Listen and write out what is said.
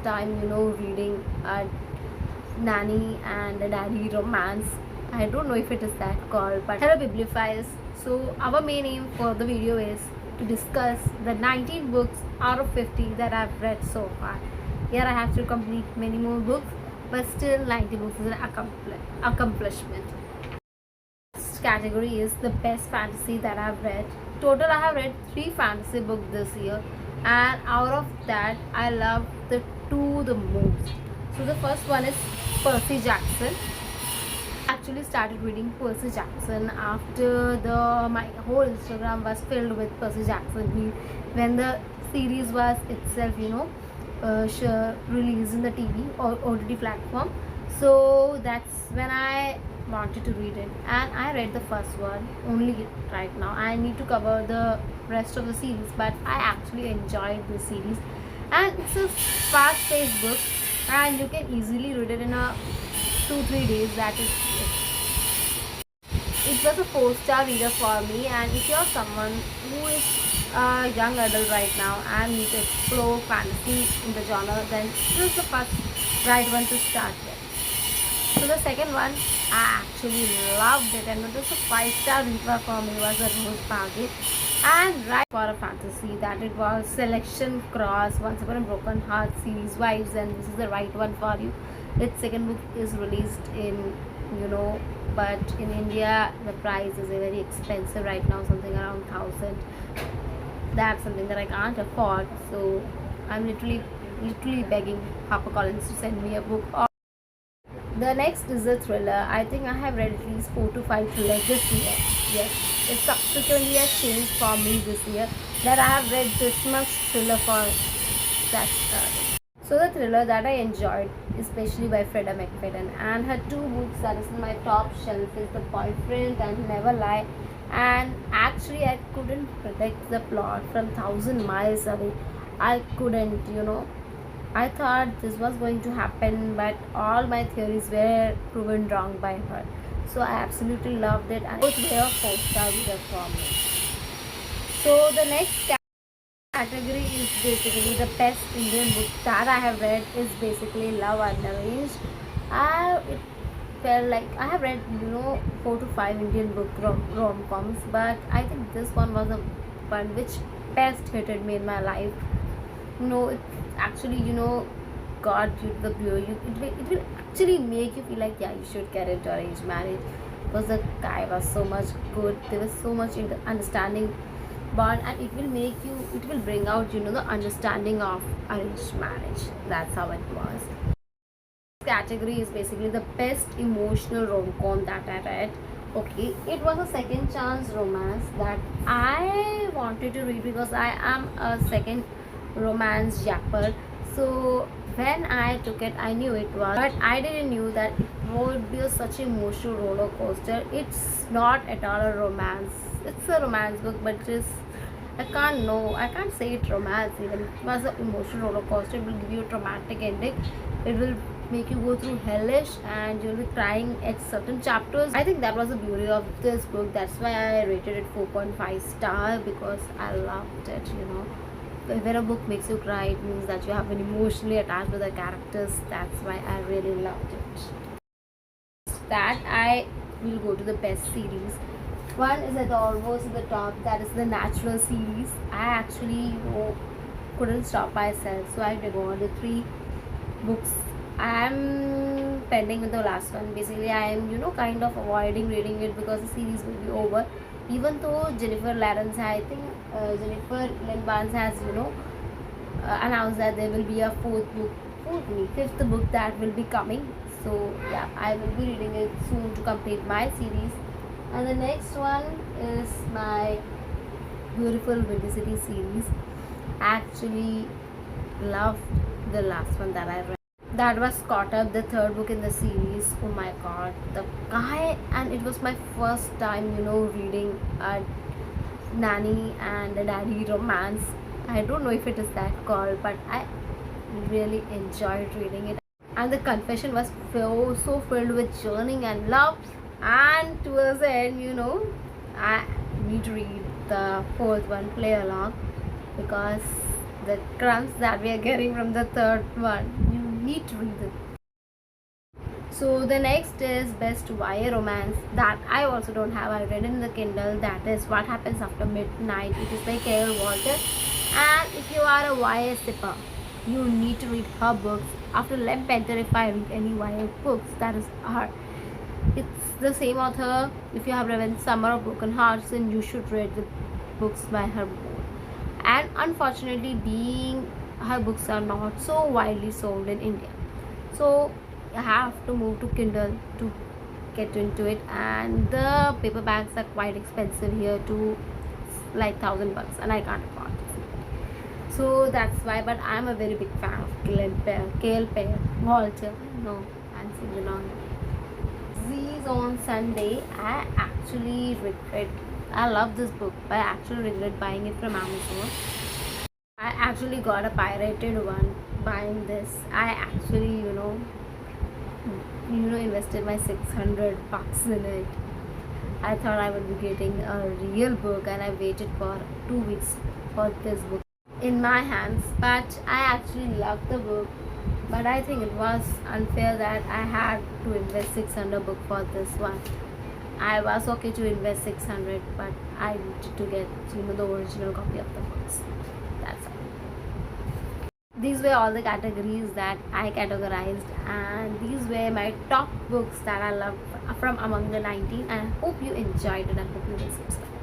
time reading a nanny and a daddy romance. I don't know if it is that called, but hello bibliophiles. So our main aim for the video is to discuss the 19 books out of 50 that I've read so far. Here I have to complete many more books, but still 90 books is an accomplishment. Next category is the best fantasy that I've read. Total I have read 3 fantasy books this year, and out of that I love the 2 the most. So the first one is Percy Jackson. Actually started reading Percy Jackson after my whole Instagram was filled with Percy Jackson when the series was itself released in the TV or OTT platform. So that's when I wanted to read it, and I read the first one only. Right now I need to cover the rest of the series, but I actually enjoyed the series, and it's a fast-paced book and you can easily read it in a 2-3 days. That is it was a 4-star reader for me, and if you're someone who is a young adult right now and need to explore fantasy in the genre, then this is the first right one to start with. So the second one, I actually loved it, and it was a 5-star reader for me. Was a Rose Target, and right for a fantasy that it was Selection Cross Once Upon a Broken Heart series vibes, and this is the right one for you. Its second book is released in but in India the price is very expensive right now, something around 1,000. That's something that I can't afford, so I'm literally begging HarperCollins to send me a book. The next is a thriller. I think I have read at least 4 to 5 thrillers this year. Yes, it's subsequently a change for me this year that I have read this much thriller for that. So the thriller that I enjoyed, especially by Freda McFadden, and her 2 books that is in my top shelf is The Boyfriend and Never Lie. And actually I couldn't predict the plot from 1,000 miles away. I couldn't, I thought this was going to happen, but all my theories were proven wrong by her. So I absolutely loved it, and both were 4-star readers for me. So the next category is basically the best Indian book that I have read is basically Love Unarranged. It felt like I have read 4 to 5 Indian book rom-coms, but I think this one was the one which best hit me in my life. It actually got you the view. It will actually make you feel like, yeah, you should get into arranged marriage, because the guy was so much good. There was so much understanding bond, and it will bring out the understanding of arranged marriage. That's how it was. This category is basically the best emotional rom-com that I read. Okay, it was a second chance romance that I wanted to read because I am a second romance japper. So when I took it, I knew it was, but I didn't knew that it would be such an emotional roller coaster. It's not at all a romance. It's a romance book, but just I can't say it romance even. It was an emotional roller coaster. It will give you a traumatic ending. It will make you go through hellish, and you'll be crying at certain chapters. I think that was the beauty of this book. That's why I rated it 4.5 star, because I loved it. When a book makes you cry, it means that you have been emotionally attached to the characters. That's why I really loved it. That I will go to the best series. One is at almost at the top, that is the Natural series. I actually couldn't stop myself, so I devoured the 3 books. I am pending with the last one. Basically I am kind of avoiding reading it because the series will be over, even though Jennifer Lawrence, I think Jennifer Lynn Barnes has announced that there will be a fifth book that will be coming. So yeah, I will be reading it soon to complete my series. And the next one is my Beautiful Windy City series. I actually loved the last one that I read. That was Caught Up, the 3rd book in the series. Oh my god, the guy, and it was my first time reading a nanny and a daddy romance. I don't know if it is that called, but I really enjoyed reading it, and the confession was so filled with yearning and love. And towards the end, I need to read the 4th one, play along, because the crumbs that we are getting from the third one. You need to read it. So the next is best YA romance that I also don't have. I read in the Kindle. That is What Happens After Midnight. It is by Carol Walter. And if you are a YA sipper, you need to read her books. After Lamp Panther, if I read any YA books, that is her. It's the same author. If you have read Summer of Broken Hearts, then you should read the books by her more. And unfortunately, being her books are not so widely sold in India, so you have to move to Kindle to get into it, and the paperbacks are quite expensive here too, like $1,000, and I can't afford it. So that's why. But I'm a very big fan of Kale Pear, Walter. No, I'm singing on. Z's on Sunday. I actually regret. I love this book, but I actually regret buying it from Amazon. I actually got a pirated one buying this. I actually, invested my $600 in it. I thought I would be getting a real book, and I waited for 2 weeks for this book in my hands. But I actually loved the book. But I think it was unfair that I had to invest 600 book for this one. I was okay to invest 600, but I needed to get the original copy of the books. That's all. These were all the categories that I categorized, and these were my top books that I loved from among the 19. And I hope you enjoyed it, and hope you will subscribe.